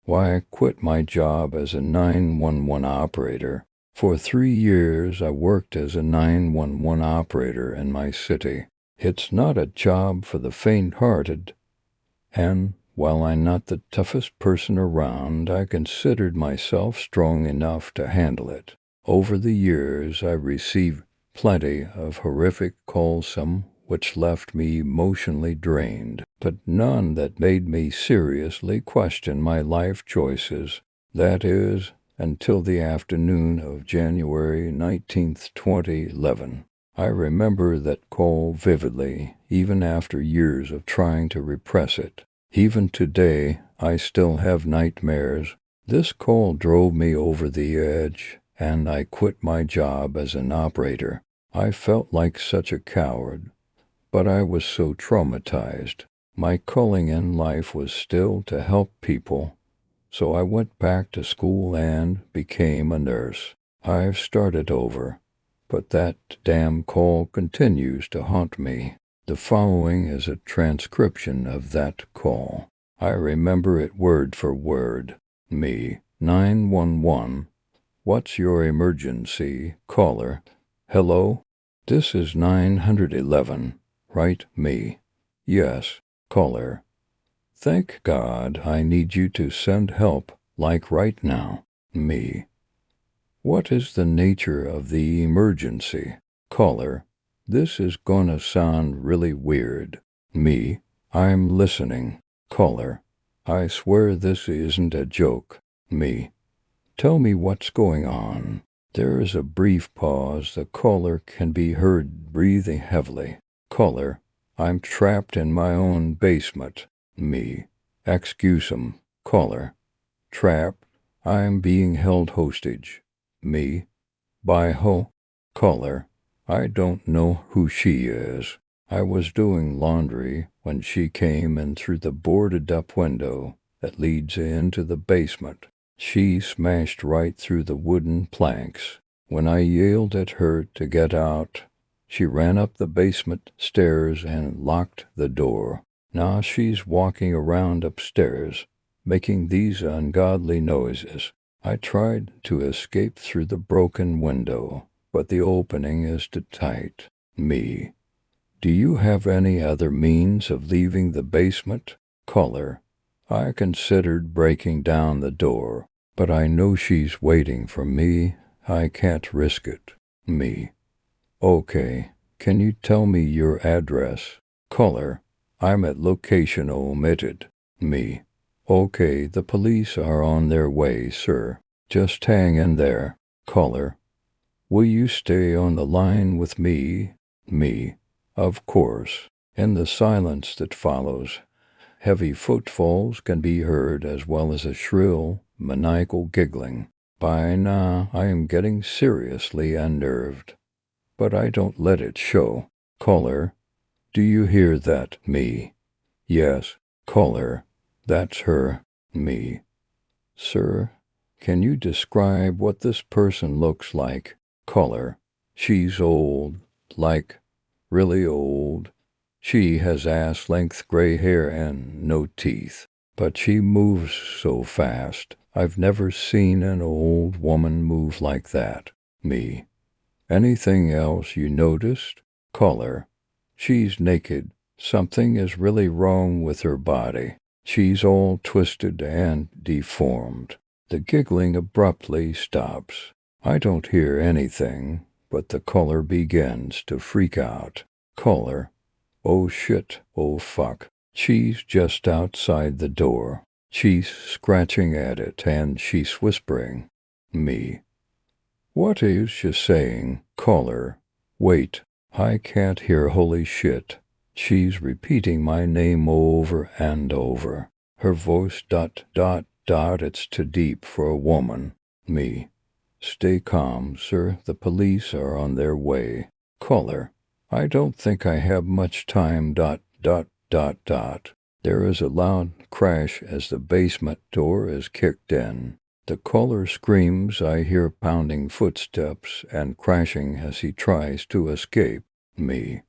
Why, I quit my job as a 911 operator. For 3 years I worked as a 911 operator in my city. It's not a job for the faint-hearted, and while I'm not the toughest person around, I considered myself strong enough to handle it. Over the years, I received plenty of horrific calls, some which left me emotionally drained, but none that made me seriously question my life choices. That is, until the afternoon of January 19th, 2011. I remember that call vividly, even after years of trying to repress it. Even today, I still have nightmares. This call drove me over the edge, and I quit my job as an operator. I felt like such a coward, but I was so traumatized. My calling in life was still to help people, so I went back to school and became a nurse. I've started over, but that damn call continues to haunt me. The following is a transcription of that call. I remember it word for word. Me, 911. What's your emergency? Caller. Hello? This is 911, right? Me. Yes. Caller. Thank God, I need you to send help, like right now. Me. What is the nature of the emergency? Caller. This is gonna sound really weird. Me. I'm listening. Caller. I swear this isn't a joke. Me. Tell me what's going on. There is a brief pause. The caller can be heard breathing heavily. Caller. I'm trapped in my own basement. Me. Excuse-me. Caller. Trapped. I'm being held hostage. Me. By who? Caller. I don't know who she is. I was doing laundry when she came in through the boarded-up window that leads into the basement. She smashed right through the wooden planks. When I yelled at her to get out, she ran up the basement stairs and locked the door. Now she's walking around upstairs, making these ungodly noises. I tried to escape through the broken window, but the opening is too tight. Me. Do you have any other means of leaving the basement? Caller. I considered breaking down the door, but I know she's waiting for me. I can't risk it. Me. Okay. Can you tell me your address? Caller. I'm at location omitted. Me. Okay, the police are on their way, sir. Just hang in there. Caller. Will you stay on the line with me? Me. Of course. In the silence that follows, heavy footfalls can be heard as well as a shrill, maniacal giggling. By now, I am getting seriously unnerved, but I don't let it show. Caller. Do you hear that? Me. Yes. Caller. That's her. Me. Sir, can you describe what this person looks like? Caller. She's old, like really old. She has ass-length gray hair and no teeth, but she moves so fast. I've never seen an old woman move like that. Me. Anything else you noticed? Caller. She's naked. Something is really wrong with her body. She's all twisted and deformed. The giggling abruptly stops. I don't hear anything, but the caller begins to freak out. Caller. Oh shit, oh fuck. She's just outside the door. She's scratching at it and she's whispering. Me. What is she saying? Caller. Wait, I can't hear holy shit. She's repeating my name over and over. Her voice ... it's too deep for a woman. Me. Stay calm, sir. The police are on their way. Caller. I don't think I have much time ... There is a loud crash as the basement door is kicked in. The caller screams. I hear pounding footsteps and crashing as he tries to escape. Me.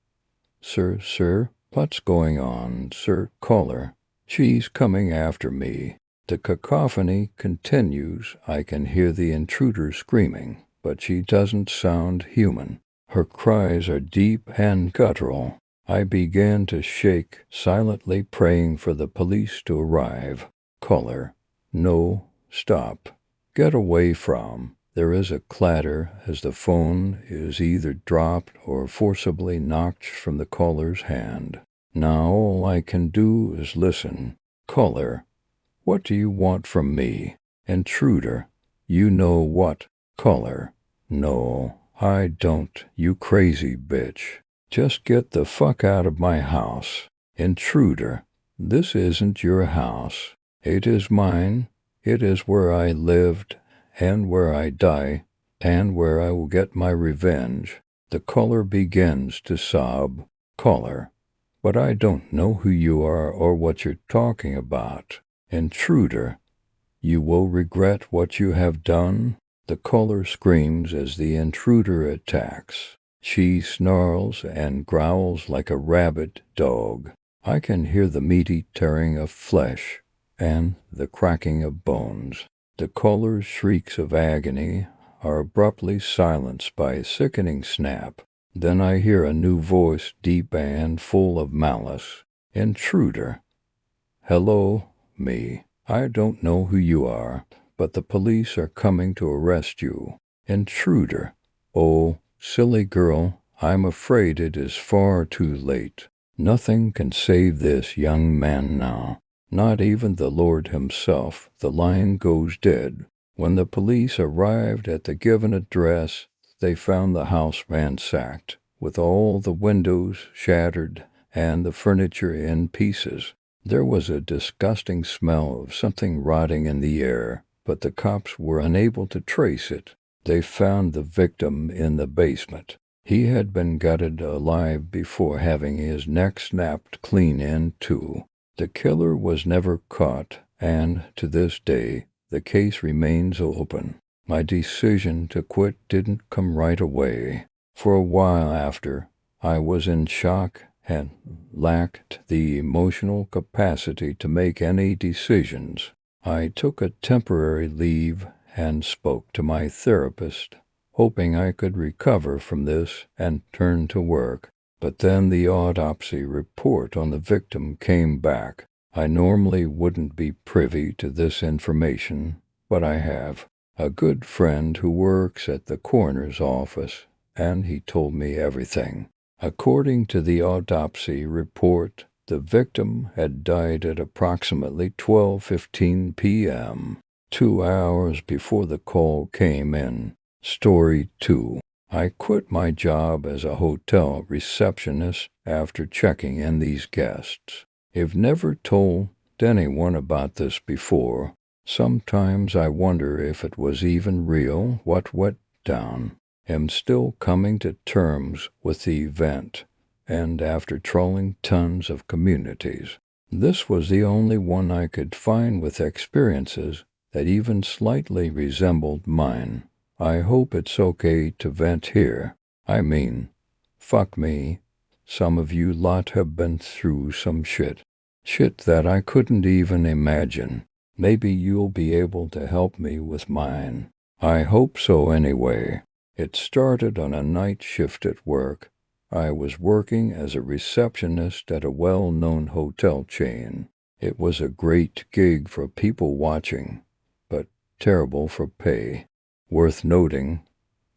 Sir, what's going on, sir? Caller. She's coming after me. The cacophony continues. I can hear the intruder screaming, but she doesn't sound human. Her cries are deep and guttural. I began to shake, silently praying for the police to arrive. Caller. No, stop. Get away from. There is a clatter as the phone is either dropped or forcibly knocked from the caller's hand. Now all I can do is listen. Caller. What do you want from me? Intruder. You know what? Caller. No, I don't, you crazy bitch. Just get the fuck out of my house. Intruder. This isn't your house. It is mine. It is where I lived, and where I die, and where I will get my revenge. The caller begins to sob. Caller. But I don't know who you are or what you're talking about. Intruder. You will regret what you have done. The caller screams as the intruder attacks. She snarls and growls like a rabid dog. I can hear the meaty tearing of flesh and the cracking of bones. The caller's shrieks of agony are abruptly silenced by a sickening snap. Then I hear a new voice, deep and full of malice. Intruder. Hello, me. I don't know who you are, but the police are coming to arrest you. Intruder. Oh, silly girl, I'm afraid it is far too late. Nothing can save this young man now. Not even the Lord himself. The line goes dead. When the police arrived at the given address, they found the house ransacked, with all the windows shattered and the furniture in pieces. There was a disgusting smell of something rotting in the air, but the cops were unable to trace it. They found the victim in the basement. He had been gutted alive before having his neck snapped clean in two. The killer was never caught, and to this day, the case remains open. My decision to quit didn't come right away. For a while after, I was in shock and lacked the emotional capacity to make any decisions. I took a temporary leave and spoke to my therapist, hoping I could recover from this and turn to work. But then the autopsy report on the victim came back. I normally wouldn't be privy to this information, but I have a good friend who works at the coroner's office, and he told me everything. According to the autopsy report, the victim had died at approximately 12:15 p.m., 2 hours before the call came in. Story 2. I quit my job as a hotel receptionist after checking in these guests. I've never told anyone about this before. Sometimes I wonder if it was even real what went down. I'm still coming to terms with the event, and after trolling tons of communities, this was the only one I could find with experiences that even slightly resembled mine. I hope it's okay to vent here. I mean, fuck me. Some of you lot have been through some shit. Shit that I couldn't even imagine. Maybe you'll be able to help me with mine. I hope so anyway. It started on a night shift at work. I was working as a receptionist at a well-known hotel chain. It was a great gig for people watching, but terrible for pay. Worth noting,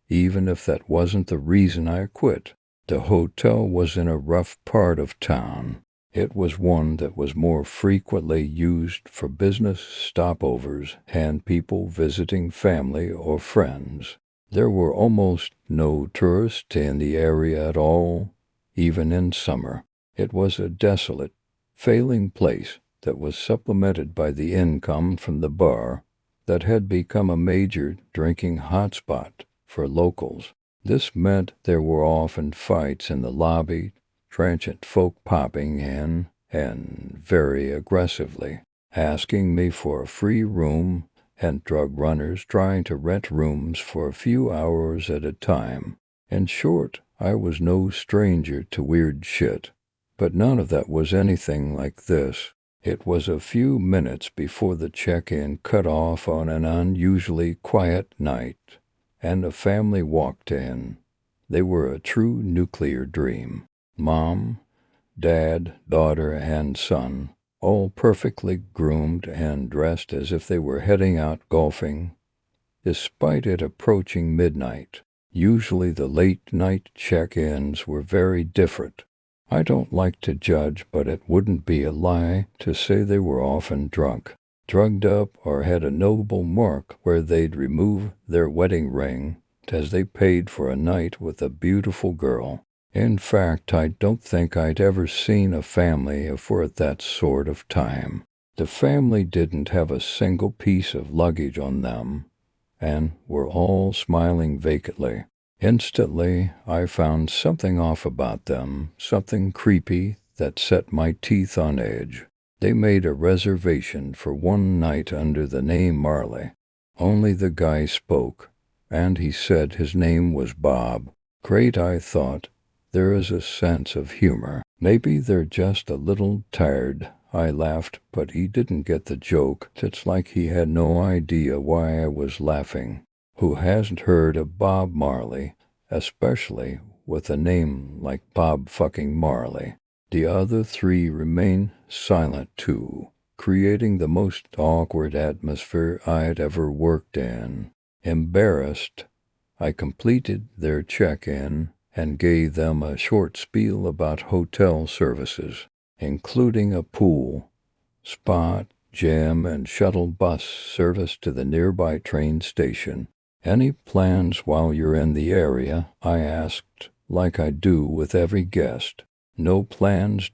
even if that wasn't the reason I quit. The hotel was in a rough part of town. It was one that was more frequently used for business stopovers and people visiting family or friends. There were almost no tourists in the area at all, even in summer. It was a desolate, failing place that was supplemented by the income from the bar that had become a major drinking hotspot for locals. This meant there were often fights in the lobby, transient folk popping in and very aggressively asking me for a free room, and drug runners trying to rent rooms for a few hours at a time. In short, I was no stranger to weird shit, but none of that was anything like this. It was a few minutes before the check-in cut off on an unusually quiet night, and the family walked in. They were a true nuclear dream. Mom, Dad, daughter, and son, all perfectly groomed and dressed as if they were heading out golfing. Despite it approaching midnight, usually the late-night check-ins were very different. I don't like to judge, but it wouldn't be a lie to say they were often drunk, drugged up, or had a notable mark where they'd remove their wedding ring as they paid for a night with a beautiful girl. In fact, I don't think I'd ever seen a family afford that sort of time. The family didn't have a single piece of luggage on them, and were all smiling vacantly. Instantly, I found something off about them, something creepy that set my teeth on edge. They made a reservation for one night under the name Marley. Only the guy spoke, and he said his name was Bob. Great, I thought. There is a sense of humor. Maybe they're just a little tired. I laughed, but he didn't get the joke. It's like he had no idea why I was laughing. Who hasn't heard of Bob Marley, especially with a name like Bob fucking Marley? The other three remained silent too, creating the most awkward atmosphere I'd ever worked in. Embarrassed, I completed their check-in and gave them a short spiel about hotel services, including a pool, spot, gym, and shuttle bus service to the nearby train station. Any plans while you're in the area? I asked, like I do with every guest. No plans, ...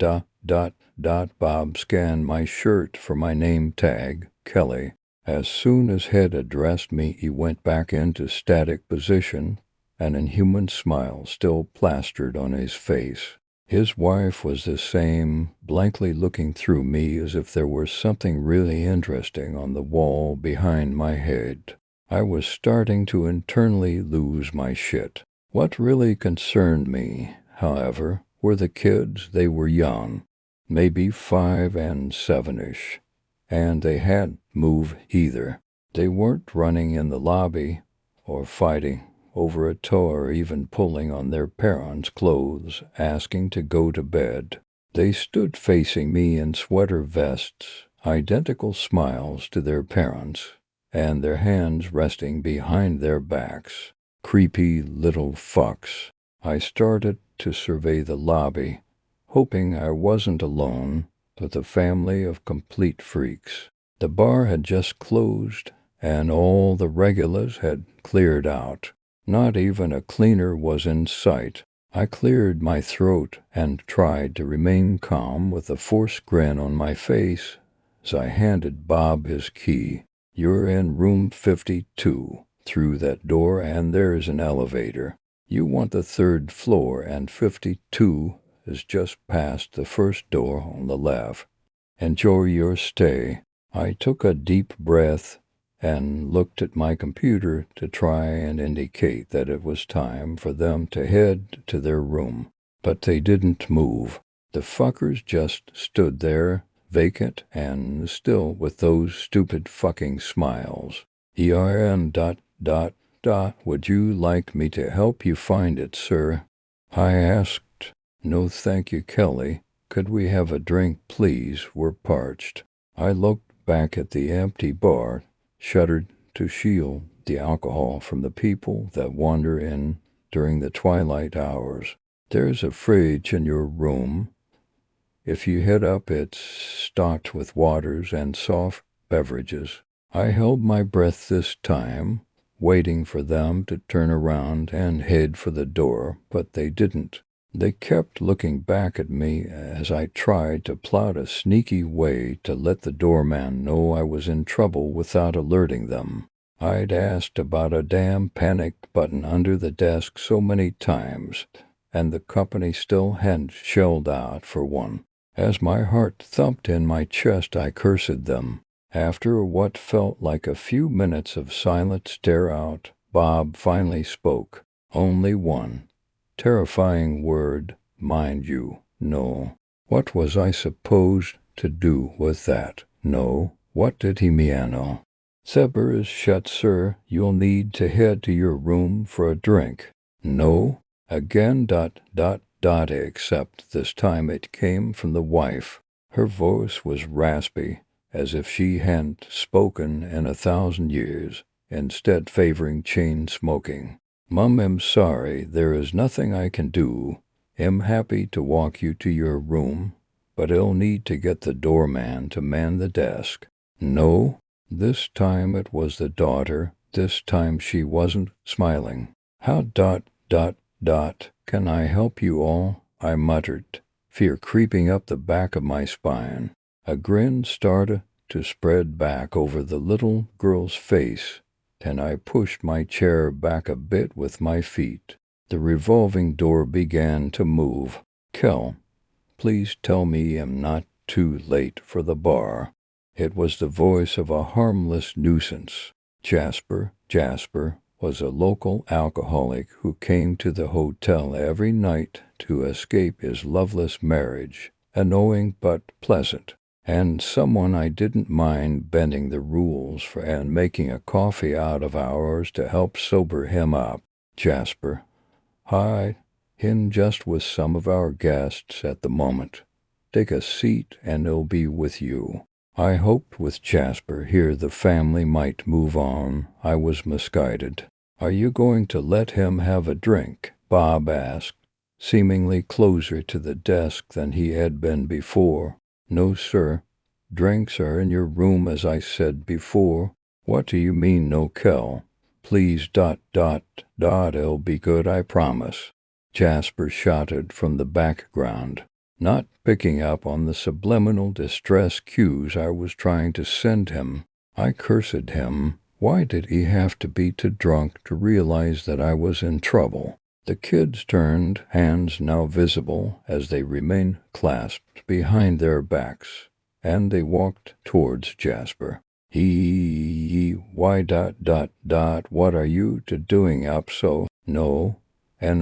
Bob scanned my shirt for my name tag, Kelly. As soon as Head addressed me, he went back into static position, an inhuman smile still plastered on his face. His wife was the same, blankly looking through me as if there were something really interesting on the wall behind my head. I was starting to internally lose my shit. What really concerned me, however, were the kids. They were young, maybe 5 and 7-ish, and they hadn't moved either. They weren't running in the lobby or fighting over a toy or even pulling on their parents' clothes, asking to go to bed. They stood facing me in sweater vests, identical smiles to their parents, and their hands resting behind their backs. Creepy little fucks. I started to survey the lobby, hoping I wasn't alone with a family of complete freaks. The bar had just closed, and all the regulars had cleared out. Not even a cleaner was in sight. I cleared my throat and tried to remain calm with a forced grin on my face as I handed Bob his key. You're in room 52. Through that door, and there's an elevator. You want the 3rd floor, and 52 is just past the first door on the left. Enjoy your stay. I took a deep breath and looked at my computer to try and indicate that it was time for them to head to their room. But they didn't move. The fuckers just stood there, vacant and still, with those stupid fucking smiles. ERN ... Would you like me to help you find it, sir? I asked. No thank you, Kelly. Could we have a drink, please? We're parched. I looked back at the empty bar, shuddered to shield the alcohol from the people that wander in during the twilight hours. There's a fridge in your room. If you head up, it's stocked with waters and soft beverages. I held my breath this time, waiting for them to turn around and head for the door, but they didn't. They kept looking back at me as I tried to plot a sneaky way to let the doorman know I was in trouble without alerting them. I'd asked about a damn panic button under the desk so many times, and the company still hadn't shelled out for one. As my heart thumped in my chest, I cursed them. After what felt like a few minutes of silent stare-out, Bob finally spoke. Only one. Terrifying word, mind you. No. What was I supposed to do with that. No, what did he mean? Supper is shut, sir. You'll need to head to your room for a drink. No, again, except this time it came from the wife. Her voice was raspy, as if she hadn't spoken in 1,000 years, instead favoring chain smoking. Mum, I'm sorry, there is nothing I can do. I'm happy to walk you to your room, but I'll need to get the doorman to man the desk. No, this time it was the daughter. This time she wasn't smiling. How can I help you all? I muttered, fear creeping up the back of my spine. A grin started to spread back over the little girl's face, and I pushed my chair back a bit with my feet. The revolving door began to move. Kel, please tell me I'm not too late for the bar. It was the voice of a harmless nuisance. Jasper was a local alcoholic who came to the hotel every night to escape his loveless marriage, annoying but pleasant, and someone I didn't mind bending the rules for and making a coffee out of hours to help sober him up. Jasper, hi, in just with some of our guests at the moment. Take a seat and he'll be with you. I hoped with Jasper here the family might move on. I was misguided. Are you going to let him have a drink? Bob asked, seemingly closer to the desk than he had been before. No, sir. Drinks are in your room as I said before. What do you mean, no, Kel? Please, it'll be good, I promise. Jasper shouted from the background, not picking up on the subliminal distress cues I was trying to send him. I cursed him. Why did he have to be too drunk to realize that I was in trouble? The kids turned, hands now visible as they remained clasped behind their backs, and they walked towards Jasper. Why, what are you two doing up so? No, and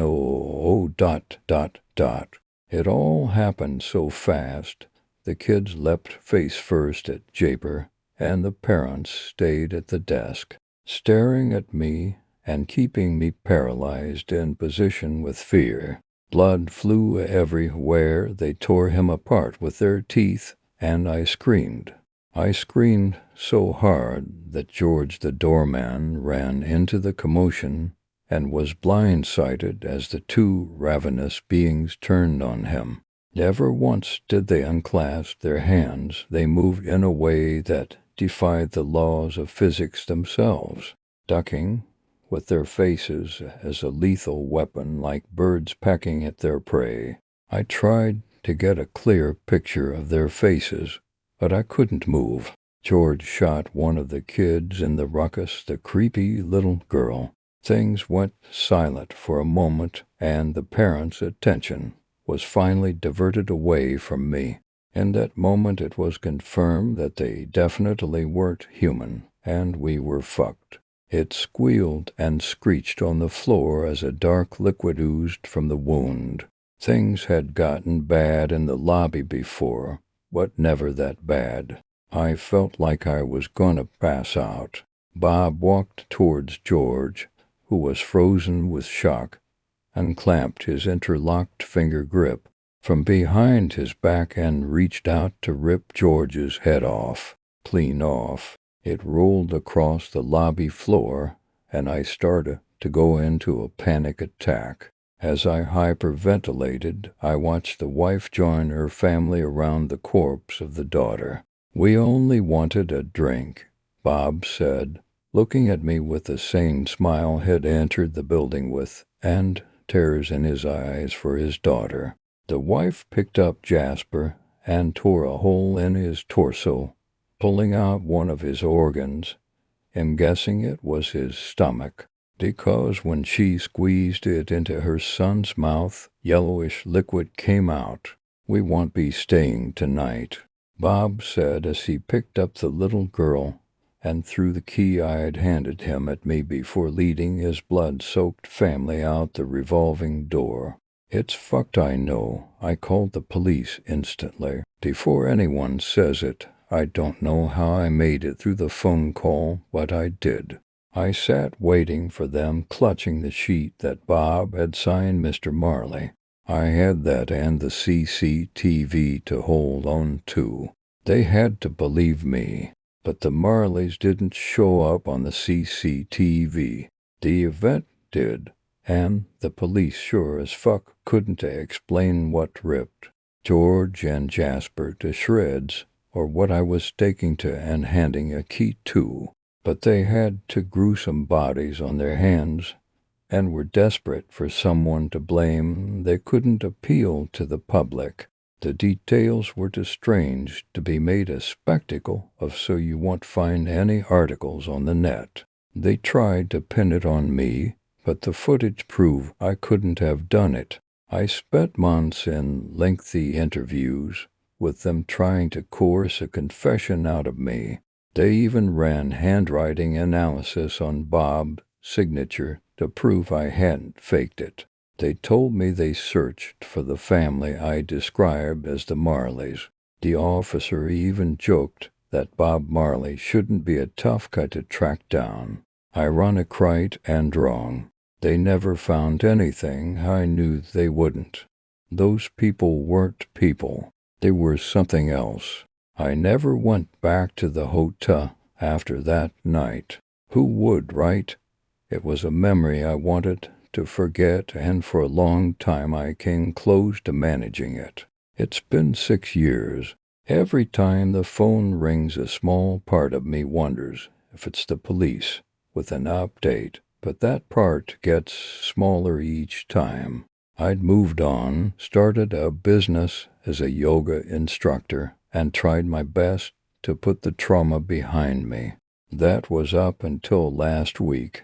It all happened so fast. The kids leapt face first at Jasper, and the parents stayed at the desk, staring at me and keeping me paralyzed in position with fear. Blood flew everywhere. They tore him apart with their teeth, and I screamed. I screamed so hard that George the doorman ran into the commotion and was blindsided as the two ravenous beings turned on him. Never once did they unclasp their hands. They moved in a way that defied the laws of physics themselves, ducking with their faces as a lethal weapon like birds pecking at their prey. I tried to get a clear picture of their faces, but I couldn't move. George shot one of the kids in the ruckus, the creepy little girl. Things went silent for a moment, and the parents' attention was finally diverted away from me. In that moment it was confirmed that they definitely weren't human, and we were fucked. It squealed and screeched on the floor as a dark liquid oozed from the wound. Things had gotten bad in the lobby before, but never that bad. I felt like I was gonna pass out. Bob walked towards George, who was frozen with shock, and clamped his interlocked finger grip from behind his back and reached out to rip George's head off, clean off. It rolled across the lobby floor, and I started to go into a panic attack. As I hyperventilated, I watched the wife join her family around the corpse of the daughter. We only wanted a drink, Bob said, looking at me with the same smile he'd entered the building with, and tears in his eyes for his daughter. The wife picked up Jasper and tore a hole in his torso, pulling out one of his organs. I'm guessing it was his stomach, because when she squeezed it into her son's mouth, yellowish liquid came out. We won't be staying tonight, Bob said as he picked up the little girl and threw the key I had handed him at me before leading his blood-soaked family out the revolving door. It's fucked, I know. I called the police instantly. Before anyone says it, I don't know how I made it through the phone call, but I did. I sat waiting for them, clutching the sheet that Bob had signed Mr. Marley. I had that and the CCTV to hold on to. They had to believe me, but the Marleys didn't show up on the CCTV. The event did, and the police sure as fuck couldn't explain what ripped George and Jasper to shreds, or what I was taking to and handing a key to. But they had two gruesome bodies on their hands, and were desperate for someone to blame. They couldn't appeal to the public. The details were too strange to be made a spectacle of, so you won't find any articles on the net. They tried to pin it on me, but the footage proved I couldn't have done it. I spent months in lengthy interviews with them trying to coerce a confession out of me. They even ran handwriting analysis on Bob's signature to prove I hadn't faked it. They told me they searched for the family I described as the Marleys. The officer even joked that Bob Marley shouldn't be a tough guy to track down. Ironic, right and wrong. They never found anything. I knew they wouldn't. Those people weren't people. They were something else. I never went back to the hotel after that night. Who would, right? It was a memory I wanted to forget, and for a long time I came close to managing it. It's been 6 years. Every time the phone rings, a small part of me wonders if it's the police with an update, but that part gets smaller each time. I'd moved on, started a business as a yoga instructor, and tried my best to put the trauma behind me. That was up until last week,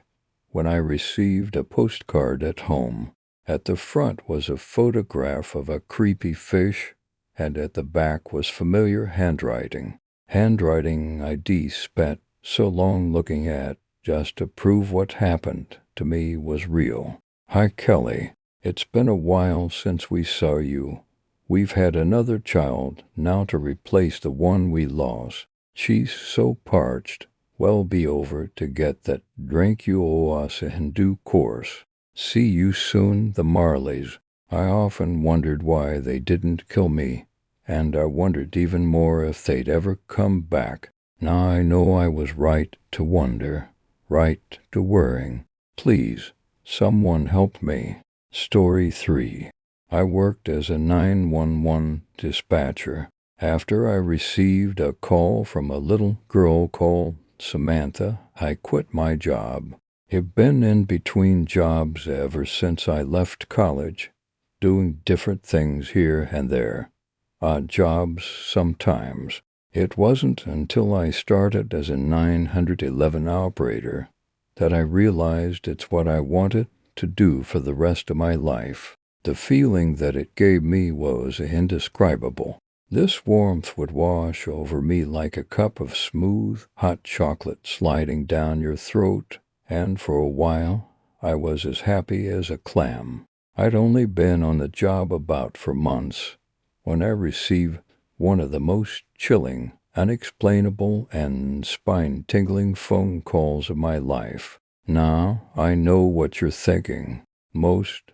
when I received a postcard at home. At the front was a photograph of a creepy fish, and at the back was familiar handwriting. Handwriting I'd spent so long looking at just to prove what happened to me was real. Hi, Kelly. It's been a while since we saw you. We've had another child now to replace the one we lost. She's so parched. Well, be over to get that drink you owe us in due course. See you soon, the Marleys. I often wondered why they didn't kill me, and I wondered even more if they'd ever come back. Now I know I was right to wonder, right to worrying. Please, someone help me. Story 3. I worked as a 911 dispatcher. After I received a call from a little girl called Samantha, I quit my job. I've been in between jobs ever since I left college, doing different things here and there. Odd jobs sometimes. It wasn't until I started as a 911 operator that I realized it's what I wanted to do for the rest of my life. The feeling that it gave me was indescribable. This warmth would wash over me like a cup of smooth, hot chocolate sliding down your throat, and for a while I was as happy as a clam. I'd only been on the job about 4 months when I received one of the most chilling, unexplainable, and spine-tingling phone calls of my life. Now I know what you're thinking. Most,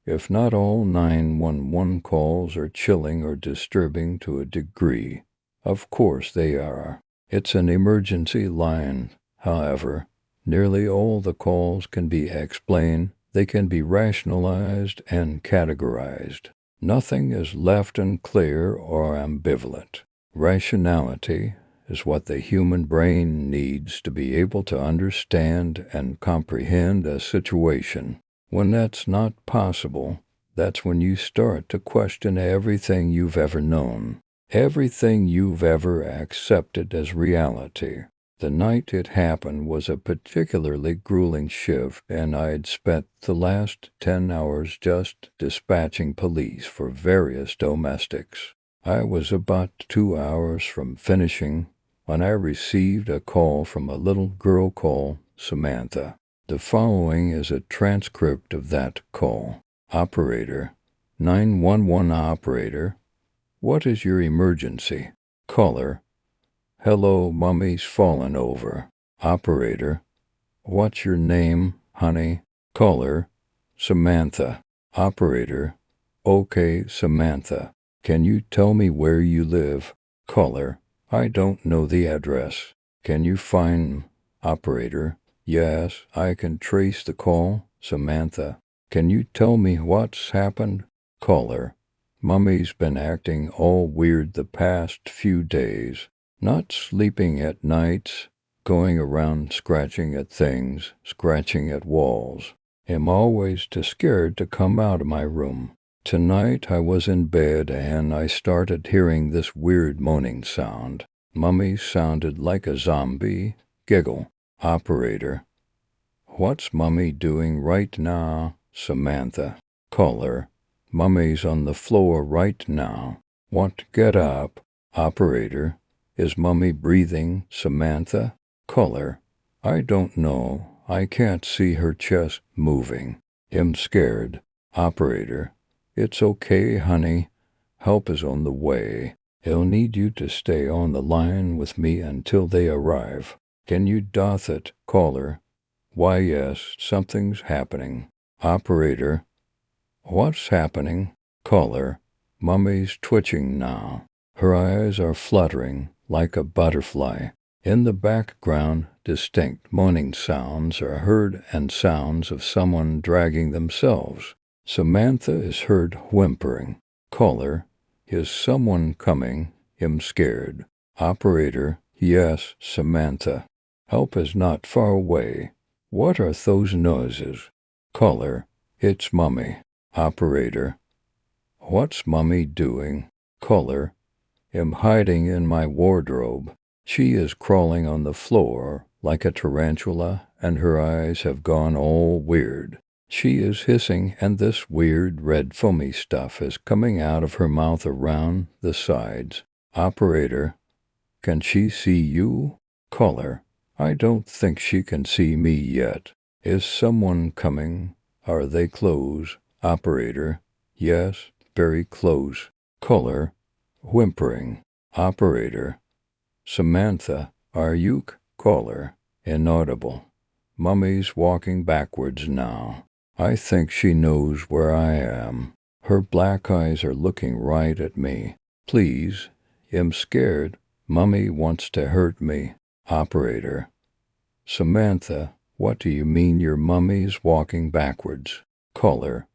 if not all, 911 calls are chilling or disturbing to a degree. Of course they are. It's an emergency line. However, nearly all the calls can be explained. They can be rationalized and categorized. Nothing is left unclear or ambivalent. Rationality is what the human brain needs to be able to understand and comprehend a situation. When that's not possible, that's when you start to question everything you've ever known, everything you've ever accepted as reality. The night it happened was a particularly grueling shift, and I'd spent the last 10 hours just dispatching police for various domestics. I was about 2 hours from finishing when I received a call from a little girl called Samantha. The following is a transcript of that call. Operator, 911 operator. What is your emergency? Caller: Hello, Mummy's fallen over. Operator: What's your name, honey? Caller: Samantha. Operator: Okay, Samantha. Can you tell me where you live? Caller: I don't know the address. Can you find... Operator: Yes, I can trace the call. Samantha: Can you tell me what's happened? Caller: Mummy's been acting all weird the past few days. Not sleeping at nights, going around scratching at things, scratching at walls. Am always too scared to come out of my room. Tonight I was in bed and I started hearing this weird moaning sound. Mummy sounded like a zombie. Giggle. Operator: What's Mummy doing right now? Samantha. Caller: Mummy's on the floor right now. Want to get up? Operator: Is Mummy breathing? Samantha. Caller: I don't know. I can't see her chest moving. Am scared. Operator: It's okay, honey. Help is on the way. He'll need you to stay on the line with me until they arrive. Can you doth it? Caller: Why, yes, something's happening. Operator: What's happening? Caller: Mummy's twitching now. Her eyes are fluttering like a butterfly. In the background, distinct moaning sounds are heard and sounds of someone dragging themselves. Samantha is heard whimpering. Caller: Is someone coming? Am scared. Operator: Yes, Samantha. Help is not far away. What are those noises? Caller: It's Mummy. Operator: What's Mummy doing? Caller: Am hiding in my wardrobe. She is crawling on the floor like a tarantula and her eyes have gone all weird. She is hissing and this weird red foamy stuff is coming out of her mouth around the sides. Operator: Can she see you? Caller: I don't think she can see me yet. Is someone coming? Are they close? Operator: Yes, very close. Caller: Whimpering. Operator: Samantha, are you? Caller: Inaudible. Mummy's walking backwards now. I think she knows where I am. Her black eyes are looking right at me. Please, am scared. Mummy wants to hurt me. Operator: Samantha, what do you mean your mummy's walking backwards? Caller: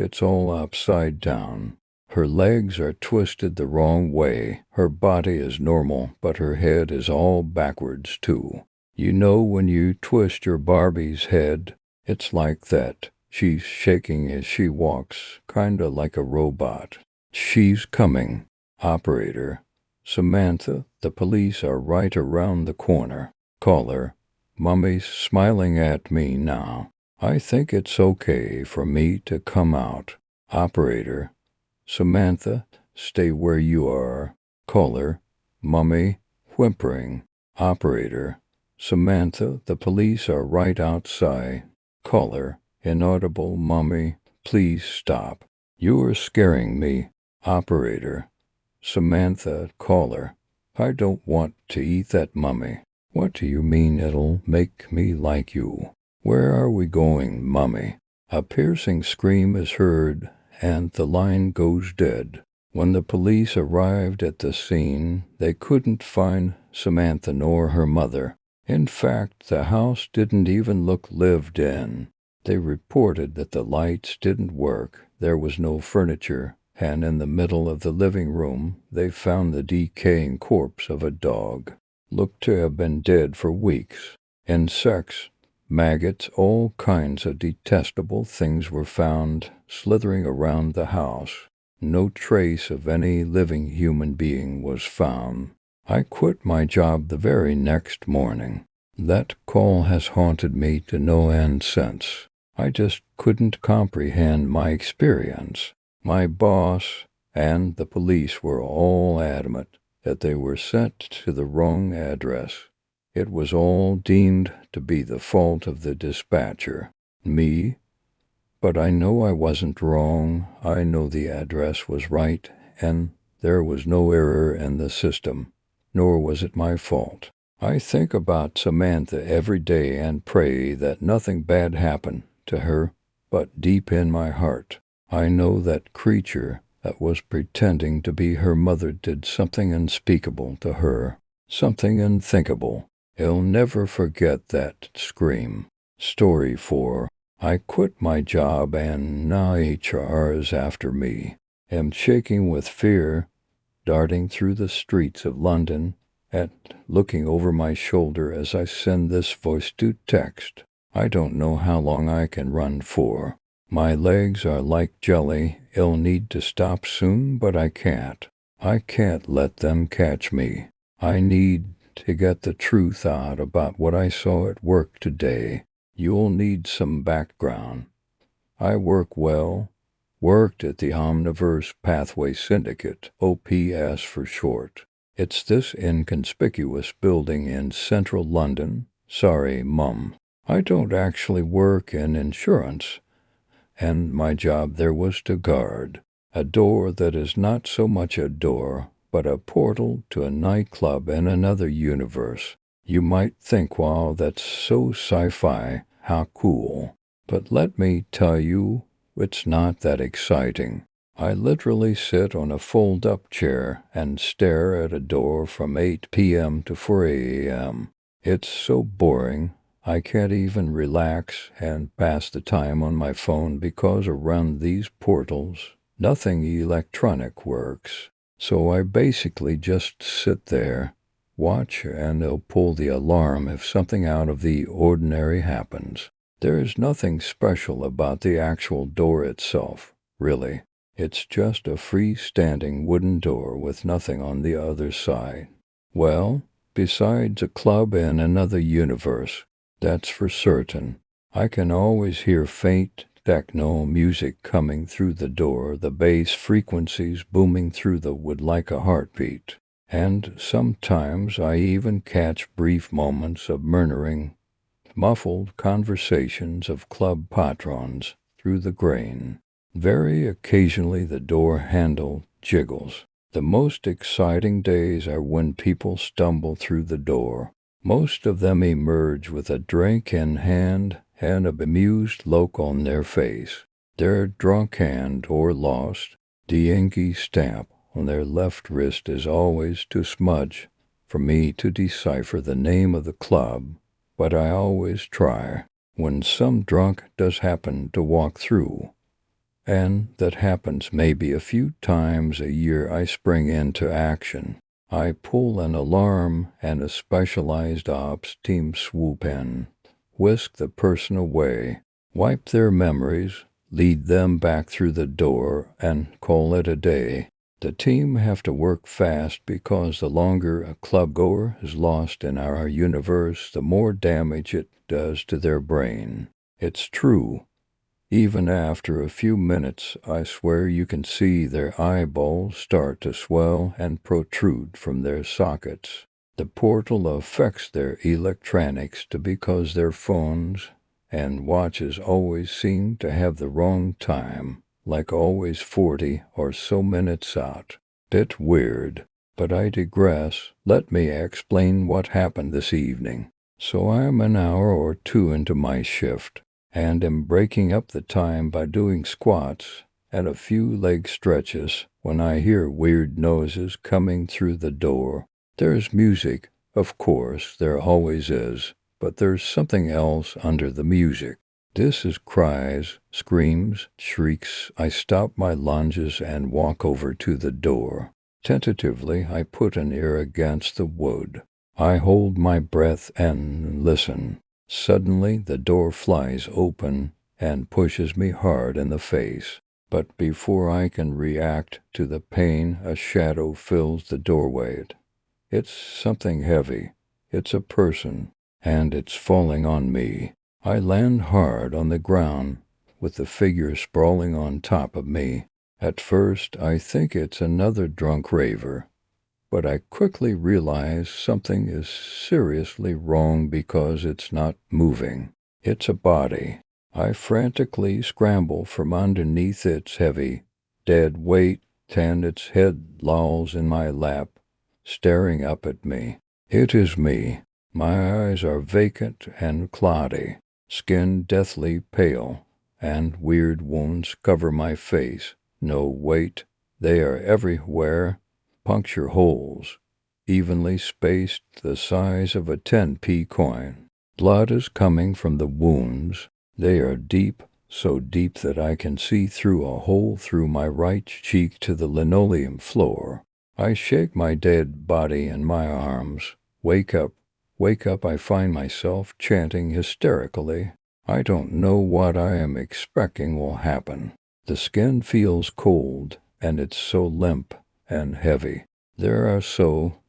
It's all upside down. Her legs are twisted the wrong way. Her body is normal, but her head is all backwards too. You know when you twist your Barbie's head? It's like that. She's shaking as she walks, kinda like a robot. She's coming. Operator: Samantha, the police are right around the corner. Caller: Mummy's smiling at me now. I think it's okay for me to come out. Operator: Samantha, stay where you are. Caller: Mummy, whimpering. Operator: Samantha, the police are right outside. Caller: Inaudible. Mummy, please stop. You are scaring me. Operator: Samantha. Caller: I don't want to eat that mummy. What do you mean it'll make me like you? Where are we going, Mummy? A piercing scream is heard and the line goes dead. When the police arrived at the scene, they couldn't find Samantha nor her mother. In fact, the house didn't even look lived in. They reported that the lights didn't work, there was no furniture, and in the middle of the living room they found the decaying corpse of a dog. Looked to have been dead for weeks. Insects, maggots, all kinds of detestable things were found slithering around the house. No trace of any living human being was found. I quit my job the very next morning. That call has haunted me to no end since. I just couldn't comprehend my experience. My boss and the police were all adamant that they were sent to the wrong address. It was all deemed to be the fault of the dispatcher. Me? But I know I wasn't wrong. I know the address was right, and There was no error in the system, nor was it my fault. I think about Samantha every day and pray that nothing bad happened to her, but deep in my heart, I know that creature that was pretending to be her mother did something unspeakable to her, something unthinkable. I'll never forget that scream. Story 4. I quit my job and now HR is after me. Am shaking with fear, darting through the streets of London, and looking over my shoulder as I send this voice to text. I don't know how long I can run for. My legs are like jelly. I'll need to stop soon, but I can't. I can't let them catch me. I need to get the truth out about what I saw at work today. You'll need some background. I worked at the Omniverse Pathway Syndicate, OPS for short. It's this inconspicuous building in central London. Sorry, Mum. I don't actually work in insurance, and my job there was to guard a door that is not so much a door, but a portal to a nightclub in another universe. You might think, wow, that's so sci-fi, how cool. But let me tell you, it's not that exciting. I literally sit on a fold-up chair and stare at a door from 8 p.m. to 4 a.m. It's so boring. I can't even relax and pass the time on my phone because around these portals, nothing electronic works. So I basically just sit there, watch, and they'll pull the alarm if something out of the ordinary happens. There is nothing special about the actual door itself, really. It's just a freestanding wooden door with nothing on the other side. Well, besides a club in another universe, that's for certain. I can always hear faint techno music coming through the door, the bass frequencies booming through the wood like a heartbeat. And sometimes I even catch brief moments of murmuring, muffled conversations of club patrons through the grain. Very occasionally the door handle jiggles. The most exciting days are when people stumble through the door. Most of them emerge with a drink in hand and a bemused look on their face. Their drunk hand or lost, the inky stamp on their left wrist is always too smudge for me to decipher the name of the club, but I always try. When some drunk does happen to walk through, and that happens maybe a few times a year, I spring into action. I pull an alarm and a specialized ops team swoop in, whisk the person away, wipe their memories, lead them back through the door, and call it a day. The team have to work fast because the longer a clubgoer is lost in our universe, the more damage it does to their brain. It's true. Even after a few minutes, I swear you can see their eyeballs start to swell and protrude from their sockets. The portal affects their electronics because their phones and watches always seem to have the wrong time, like always 40 or so minutes out. Bit weird, but I digress. Let me explain what happened this evening. So I am an hour or two into my shift, and am breaking up the time by doing squats and a few leg stretches when I hear weird noises coming through the door. There's music, of course, there always is, but there's something else under the music. This is cries, screams, shrieks. I stop my lunges and walk over to the door. Tentatively, I put an ear against the wood. I hold my breath and listen. Suddenly, the door flies open and pushes me hard in the face. But before I can react to the pain, a shadow fills the doorway. It's something heavy. It's a person, and it's falling on me. I land hard on the ground, with the figure sprawling on top of me. At first, I think it's another drunk raver, but I quickly realize something is seriously wrong because it's not moving. It's a body. I frantically scramble from underneath its heavy, dead weight 10 its head lolls in my lap, staring up at me. It is me. My eyes are vacant and cloudy, skin deathly pale, and weird wounds cover my face. No, wait, they are everywhere, puncture holes, evenly spaced the size of a 10p coin. Blood is coming from the wounds. They are deep, so deep that I can see through a hole through my right cheek to the linoleum floor. I shake my dead body in my arms. Wake up, wake up, I find myself chanting hysterically. I don't know what I am expecting will happen. The skin feels cold, and it's so limp and heavy. There are so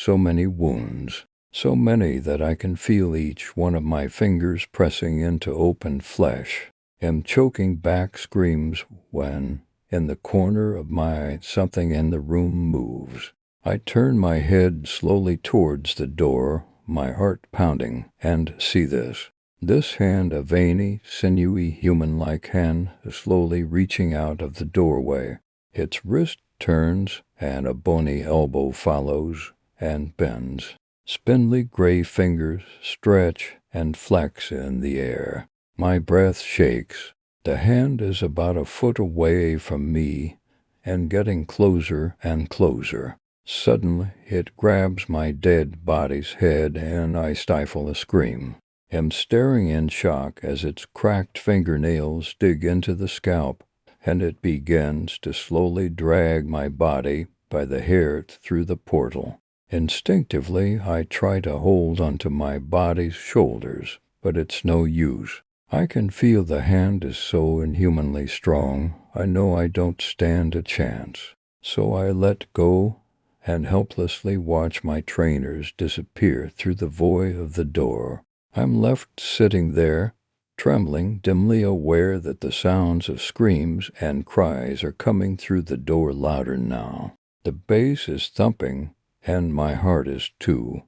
many wounds. So many that I can feel each one of my fingers pressing into open flesh. Am choking back screams when, in the corner of my something in the room moves. I turn my head slowly towards the door, my heart pounding, and see this. This hand, a veiny, sinewy, human-like hand, slowly reaching out of the doorway. Its wrist turns, and a bony elbow follows and bends. Spindly gray fingers stretch and flex in the air. My breath shakes. The hand is about a foot away from me and getting closer and closer. Suddenly, it grabs my dead body's head and I stifle a scream. Am staring in shock as its cracked fingernails dig into the scalp, and it begins to slowly drag my body by the hair through the portal. Instinctively, I try to hold onto my body's shoulders, but it's no use. I can feel the hand is so inhumanly strong, I know I don't stand a chance. So I let go and helplessly watch my trainers disappear through the void of the door. I'm left sitting there, trembling, dimly aware that the sounds of screams and cries are coming through the door louder now. The bass is thumping, and my heart is too,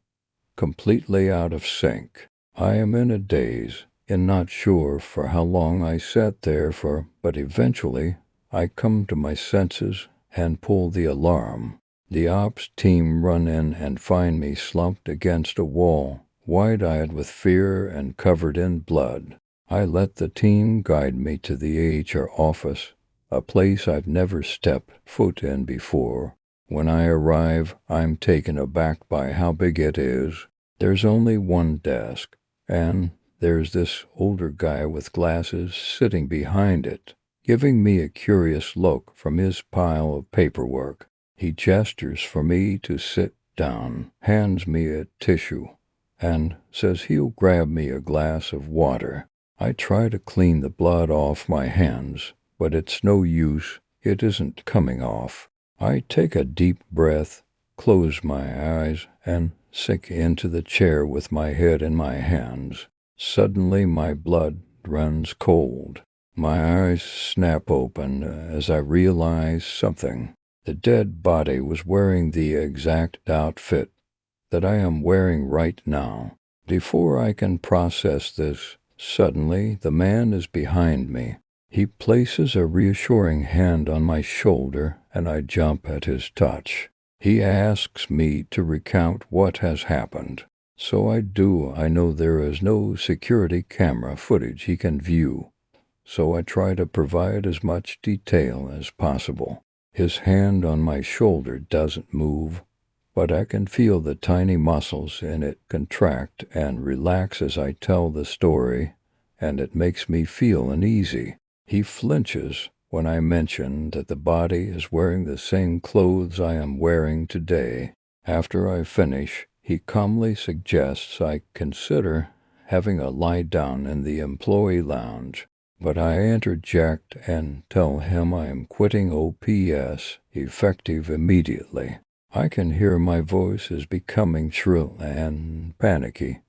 completely out of sync. I am in a daze, and not sure for how long I sat there but eventually I come to my senses and pull the alarm. The ops team run in and find me slumped against a wall, wide-eyed with fear and covered in blood. I let the team guide me to the HR office, a place I've never stepped foot in before. When I arrive, I'm taken aback by how big it is. There's only one desk, and there's this older guy with glasses sitting behind it, giving me a curious look from his pile of paperwork. He gestures for me to sit down, hands me a tissue, and says he'll grab me a glass of water. I try to clean the blood off my hands, but it's no use. It isn't coming off. I take a deep breath, close my eyes, and sink into the chair with my head in my hands. Suddenly my blood runs cold. My eyes snap open as I realize something. The dead body was wearing the exact outfit that I am wearing right now. Before I can process this, suddenly the man is behind me. He places a reassuring hand on my shoulder, and I jump at his touch. He asks me to recount what has happened. So I do. I know there is no security camera footage he can view, so I try to provide as much detail as possible. His hand on my shoulder doesn't move, but I can feel the tiny muscles in it contract and relax as I tell the story, and it makes me feel uneasy. He flinches when I mention that the body is wearing the same clothes I am wearing today. After I finish, he calmly suggests I consider having a lie down in the employee lounge, but I interject and tell him I am quitting OPS, effective immediately. I can hear my voice is becoming shrill and panicky.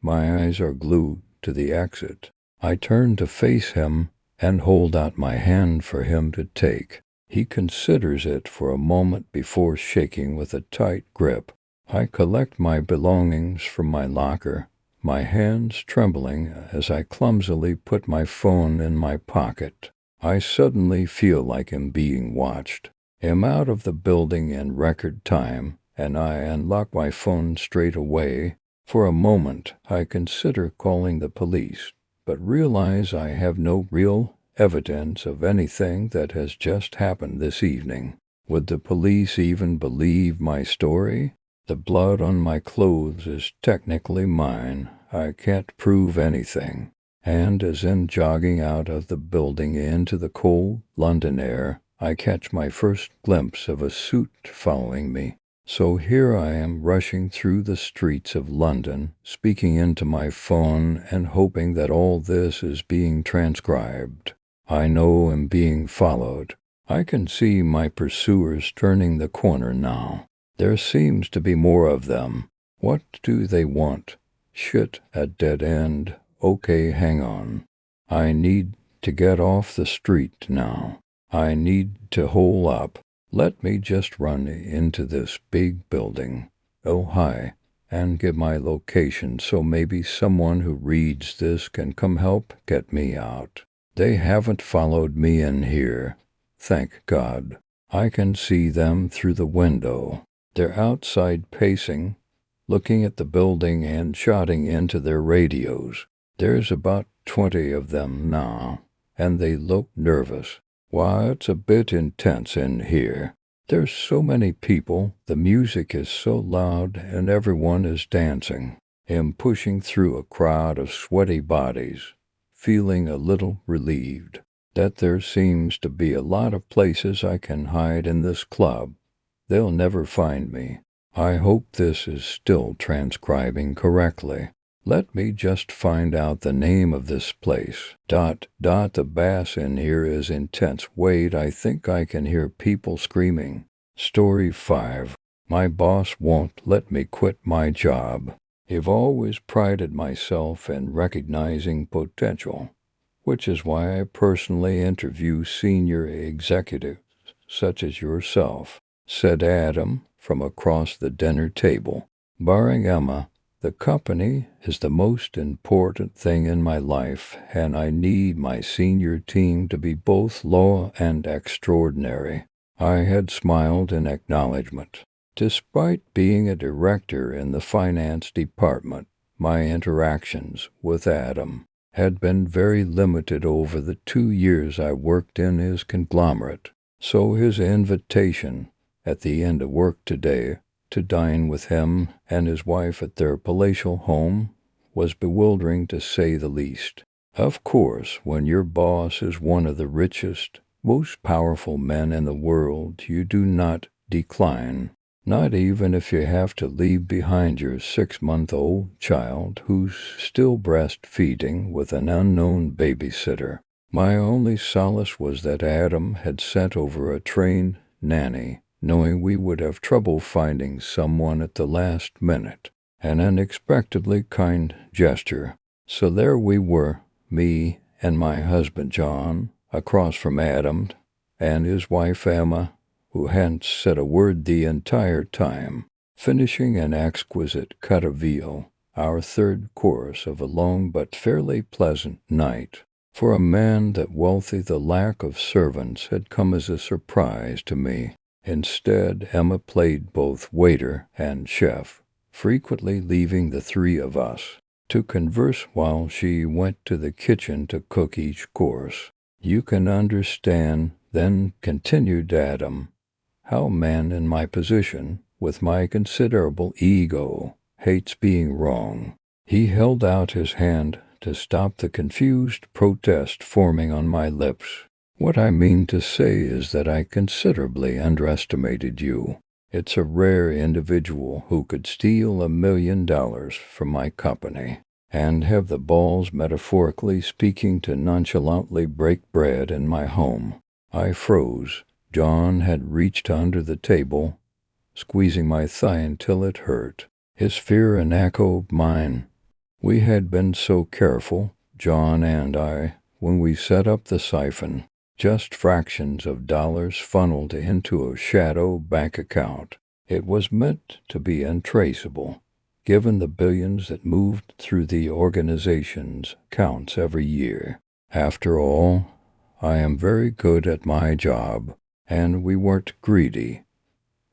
My eyes are glued to the exit. I turn to face him and hold out my hand for him to take. He considers it for a moment before shaking with a tight grip. I collect my belongings from my locker, my hands trembling as I clumsily put my phone in my pocket. I suddenly feel like I'm being watched. am out of the building in record time, and I unlock my phone straight away. For a moment, I consider calling the police, but realize I have no real evidence of anything that has just happened this evening. Would the police even believe my story? The blood on my clothes is technically mine. I can't prove anything. And as in jogging out of the building into the cold London air, I catch my first glimpse of a suit following me. So here I am rushing through the streets of London, speaking into my phone and hoping that all this is being transcribed. I know I'm being followed. I can see my pursuers turning the corner now. There seems to be more of them. What do they want? Shit, a dead end. Okay, hang on. I need to get off the street now. I need to hole up. Let me just run into this big building. Oh, hi. And give my location so maybe someone who reads this can come help get me out. They haven't followed me in here. Thank God. I can see them through the window. They're outside pacing, looking at the building and shouting into their radios. There's about 20 of them now, and they look nervous. Why, it's a bit intense in here. There's so many people, the music is so loud, and everyone is dancing. I'm pushing through a crowd of sweaty bodies, feeling a little relieved that there seems to be a lot of places I can hide in this club. They'll never find me. I hope this is still transcribing correctly. Let me just find out the name of this place. ... The bass in here is intense. Wait, I think I can hear people screaming. Story 5. My boss won't let me quit my job. I've always prided myself in recognizing potential, which is why I personally interview senior executives such as yourself, said Adam from across the dinner table. Barring Emma, the company is the most important thing in my life, and I need my senior team to be both loyal and extraordinary. I had smiled in acknowledgement. Despite being a director in the finance department, my interactions with Adam had been very limited over the 2 years I worked in his conglomerate, so his invitation at the end of work today to dine with him and his wife at their palatial home was bewildering to say the least. Of course, when your boss is one of the richest, most powerful men in the world, you do not decline, not even if you have to leave behind your 6-month-old child who's still breastfeeding with an unknown babysitter. My only solace was that Adam had sent over a trained nanny, knowing we would have trouble finding someone at the last minute. An unexpectedly kind gesture. So there we were, me and my husband John, across from Adam and his wife Emma, who hadn't said a word the entire time, finishing an exquisite cut of veal, our third course of a long but fairly pleasant night. For a man that wealthy, the lack of servants had come as a surprise to me. Instead, Emma played both waiter and chef, frequently leaving the three of us to converse while she went to the kitchen to cook each course. You can understand, then continued Adam, how a man in my position, with my considerable ego, hates being wrong. He held out his hand to stop the confused protest forming on my lips. What I mean to say is that I considerably underestimated you. It's a rare individual who could steal $1 million from my company and have the balls, metaphorically speaking, to nonchalantly break bread in my home. I froze. John had reached under the table, squeezing my thigh until it hurt. His fear an echo of mine. We had been so careful, John and I, when we set up the siphon. Just fractions of dollars funneled into a shadow bank account. It was meant to be untraceable, given the billions that moved through the organization's accounts every year. After all, I am very good at my job, And we weren't greedy.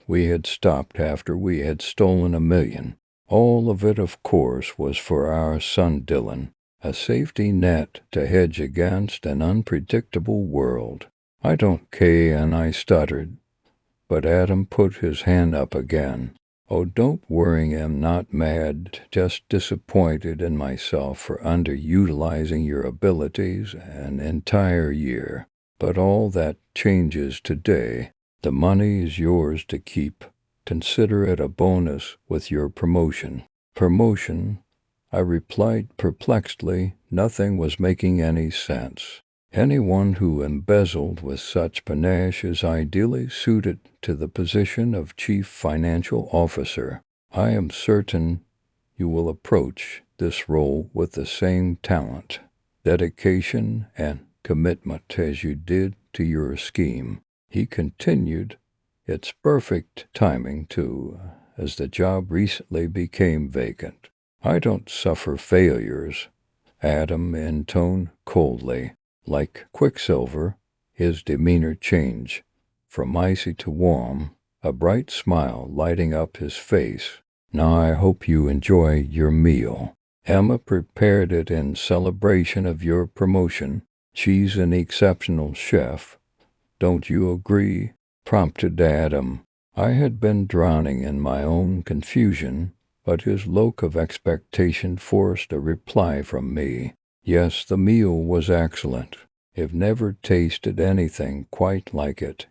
We had stopped after we had stolen $1 million. All of it, of course, was for our son Dylan, a safety net to hedge against an unpredictable world. I don't care, and I stuttered. But Adam put his hand up again. Oh, don't worry, I'm not mad, just disappointed in myself for underutilizing your abilities an entire year. But all that changes today. The money is yours to keep. Consider it a bonus with your promotion. Promotion? I replied perplexedly. Nothing was making any sense. Anyone who embezzled with such panache is ideally suited to the position of Chief Financial Officer. I am certain you will approach this role with the same talent, dedication, and commitment as you did to your scheme. He continued, it's perfect timing, too, as the job recently became vacant. I don't suffer failures, Adam intoned coldly. Like quicksilver, his demeanor changed, from icy to warm, a bright smile lighting up his face. Now I hope you enjoy your meal. Emma prepared it in celebration of your promotion. She's an exceptional chef. Don't you agree? Prompted Adam. I had been drowning in my own confusion, but his look of expectation forced a reply from me. Yes, the meal was excellent. I've never tasted anything quite like it.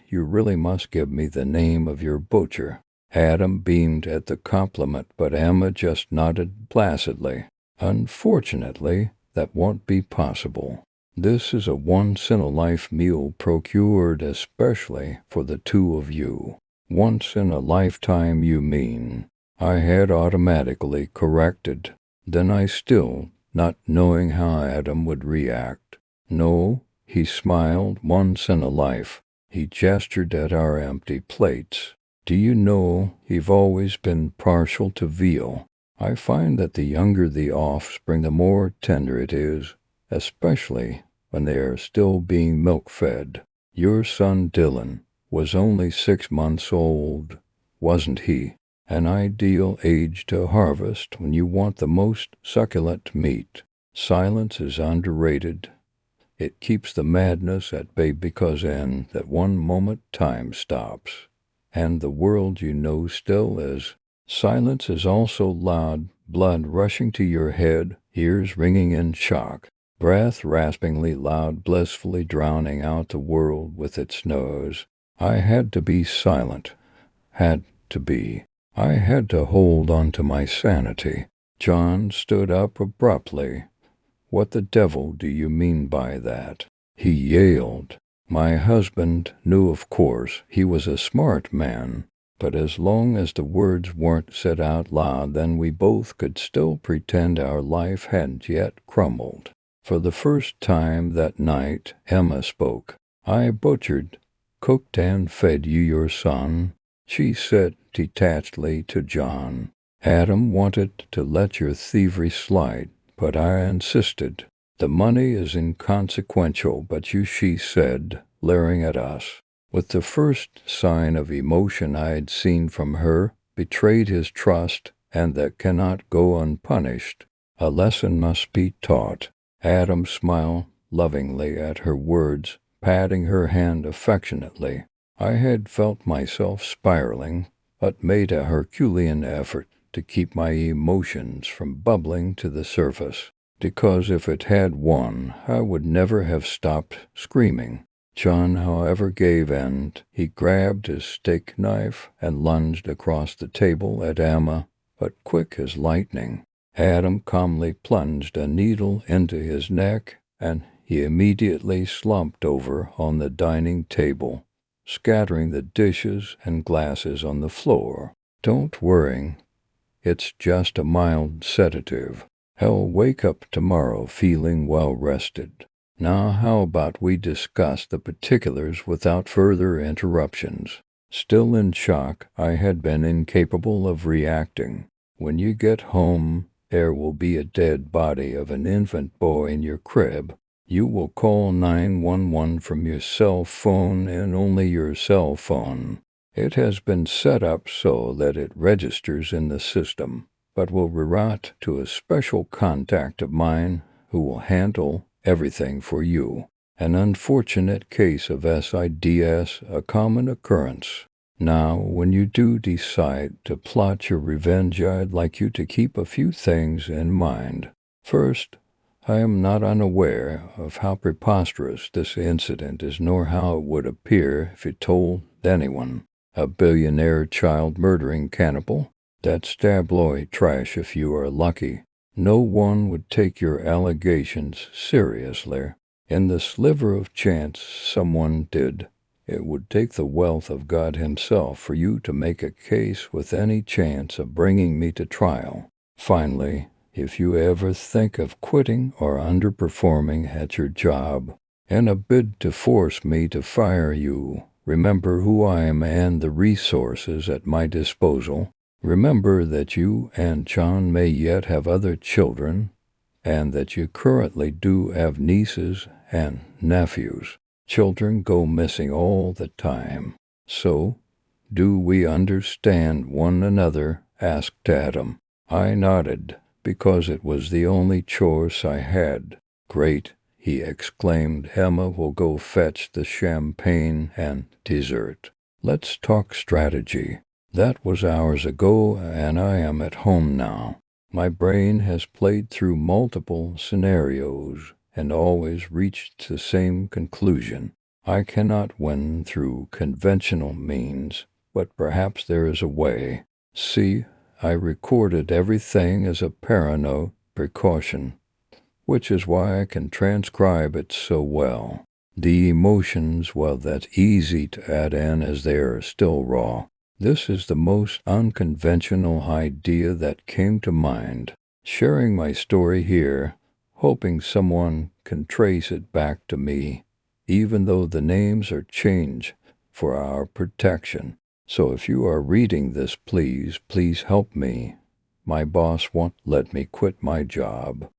You really must give me the name of your butcher. Adam beamed at the compliment, but Emma just nodded placidly. Unfortunately, that won't be possible. This is a once-in-a-life meal procured especially for the two of you. Once in a lifetime, you mean? I had automatically corrected. Then I still, not knowing how Adam would react. No, he smiled, once in a life. He gestured at our empty plates. Do you know, you've always been partial to veal. I find that the younger the offspring, the more tender it is, especially when they are still being milk-fed. Your son Dylan was only 6 months old, wasn't he? An ideal age to harvest when you want the most succulent meat. Silence is underrated. It keeps the madness at bay because in that one moment time stops, and the world you know still is. Silence is also loud, blood rushing to your head, ears ringing in shock, breath raspingly loud, blissfully drowning out the world with its nose. I had to be silent. Had to be. I had to hold on to my sanity. John stood up abruptly. What the devil do you mean by that? He yelled. My husband knew, of course, he was a smart man, but as long as the words weren't said out loud, then we both could still pretend our life hadn't yet crumbled. For the first time that night, Emma spoke. I butchered, cooked, and fed you your son, she said detachedly to John. Adam wanted to let your thievery slide, but I insisted. The money is inconsequential, but you, she said, leering at us. With the first sign of emotion I had seen from her, betrayed his trust, and that cannot go unpunished. A lesson must be taught. Adam smiled lovingly at her words, patting her hand affectionately. I had felt myself spiraling, but made a Herculean effort to keep my emotions from bubbling to the surface, because if it had won, I would never have stopped screaming. John, however, gave in. He grabbed his steak knife and lunged across the table at Emma, but quick as lightning. Adam calmly plunged a needle into his neck, and he immediately slumped over on the dining table, scattering the dishes and glasses on the floor. Don't worry. It's just a mild sedative. He'll wake up tomorrow feeling well rested. Now how about we discuss the particulars without further interruptions? Still in shock, I had been incapable of reacting. When you get home, there will be a dead body of an infant boy in your crib. You will call 911 from your cell phone and only your cell phone. It has been set up so that it registers in the system, but will reroute to a special contact of mine who will handle everything for you. An unfortunate case of SIDS, a common occurrence. Now, when you do decide to plot your revenge, I'd like you to keep a few things in mind. First, I am not unaware of how preposterous this incident is, nor how it would appear if it told anyone. A billionaire child-murdering cannibal? That's tabloid trash if you are lucky. No one would take your allegations seriously. In the sliver of chance someone did, it would take the wealth of God himself for you to make a case with any chance of bringing me to trial. Finally, if you ever think of quitting or underperforming at your job in a bid to force me to fire you, remember who I am and the resources at my disposal. Remember that you and John may yet have other children, and that you currently do have nieces and nephews. Children go missing all the time. So, do we understand one another? Asked Adam. I nodded, because it was the only choice I had. Great, he exclaimed. Emma will go fetch the champagne and dessert. Let's talk strategy. That was hours ago, and I am at home now. My brain has played through multiple scenarios and always reached the same conclusion. I cannot win through conventional means, but perhaps there is a way. See, I recorded everything as a paranoid precaution, which is why I can transcribe it so well. The emotions, well, that's easy to add in as they are still raw. This is the most unconventional idea that came to mind. Sharing my story here, hoping someone can trace it back to me, even though the names are changed for our protection. So if you are reading this, please help me. My boss won't let me quit my job.